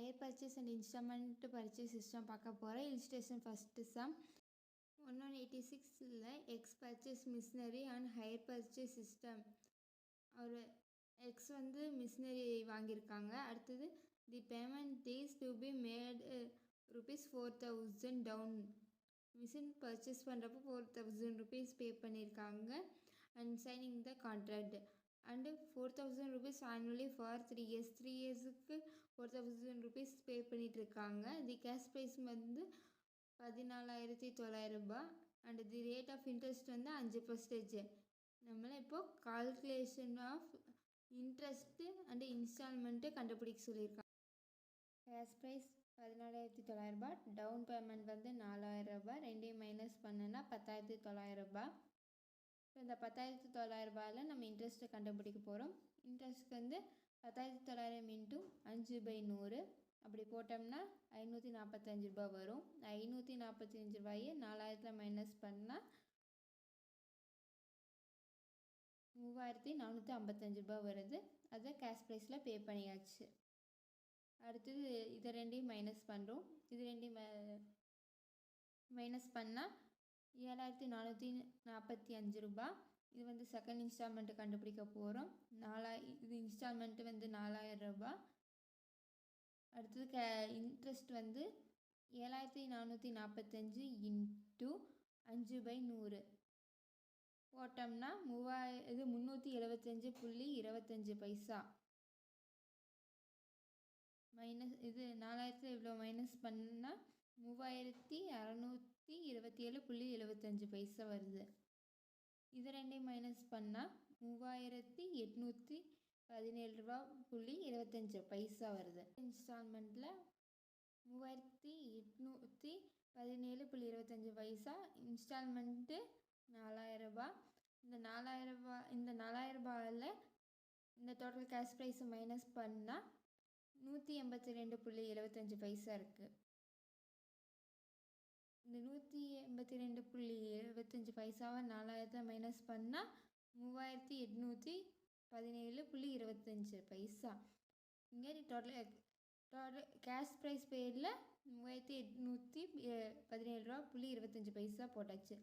Higher purchase and instalment purchase system பார்க்க போகிறோம். Illustration first sum 186ல் X purchase machinery and hire purchase system. ஒரு X வந்து machinery வாங்கியிருக்காங்க. அடுத்தது the payment is to be made ₹4,000 down. Machine purchase பண்ணுறப்போ ₹4,000 pay பண்ணியிருக்காங்க. And signing the contract and ₹4,000 annually for 3 years. 3 இயர்ஸுக்கு ₹4,000 பே பண்ணிட்டு இருக்காங்க. தி கேஷ் ப்ரைஸ் வந்து ₹14,900 and the rate of interest வந்து 5%. நம்மளை இப்போது calculation of interest and instalment கண்டுபிடிக்க சொல்லியிருக்காங்க. கேஷ் ப்ரைஸ் ₹14,900, டவுன் பேமெண்ட் வந்து ₹4,000, ரெண்டையும் மைனஸ் பண்ணுன்னா ₹10,900. இப்போ இந்த ₹10,900 நம்ம இன்ட்ரெஸ்ட்டை கண்டுபிடிக்க போகிறோம். இன்ட்ரெஸ்ட்டுக்கு வந்து 10,900 × 5/100 அப்படி போட்டோம்னா ₹545 வரும். ₹545 4,000 மைனஸ் பண்ணால் ₹3,455 வருது. அதை கேஷ் ப்ரைஸில் பே பண்ணியாச்சு. அடுத்தது இதை ரெண்டையும் மைனஸ் பண்ணுறோம். இது ரெண்டையும் மைனஸ் பண்ணால் ₹7,445. இது வந்து செகண்ட் இன்ஸ்டால்மெண்ட்டு கண்டுபிடிக்க போகிறோம். இது இன்ஸ்டால்மெண்ட்டு வந்து ₹4,000. அடுத்தது இன்ட்ரெஸ்ட் வந்து 7,445 × 5/100 போட்டோம்னா 375.25 மைனஸ் இது 4,000 இவ்வளோ மைனஸ் பண்ணால் 3,627.75 வருது. இது ரெண்டையும் மைனஸ் பண்ணால் 3,817.25 வருது. இன்ஸ்டால்மெண்ட்டில் 3,817.25 இன்ஸ்டால்மெண்ட்டு ₹4,000. இந்த ₹4,000 இந்த டோட்டல் கேஷ் ப்ரைஸை மைனஸ் பண்ணால் 182.75 இருக்குது. இந்த 182.75 4,000 மைனஸ் பண்ணால் 3,817.25. இங்கே டோட்டல் கேஷ் ப்ரைஸ் பேரில் ₹3,817.25 போட்டாச்சு.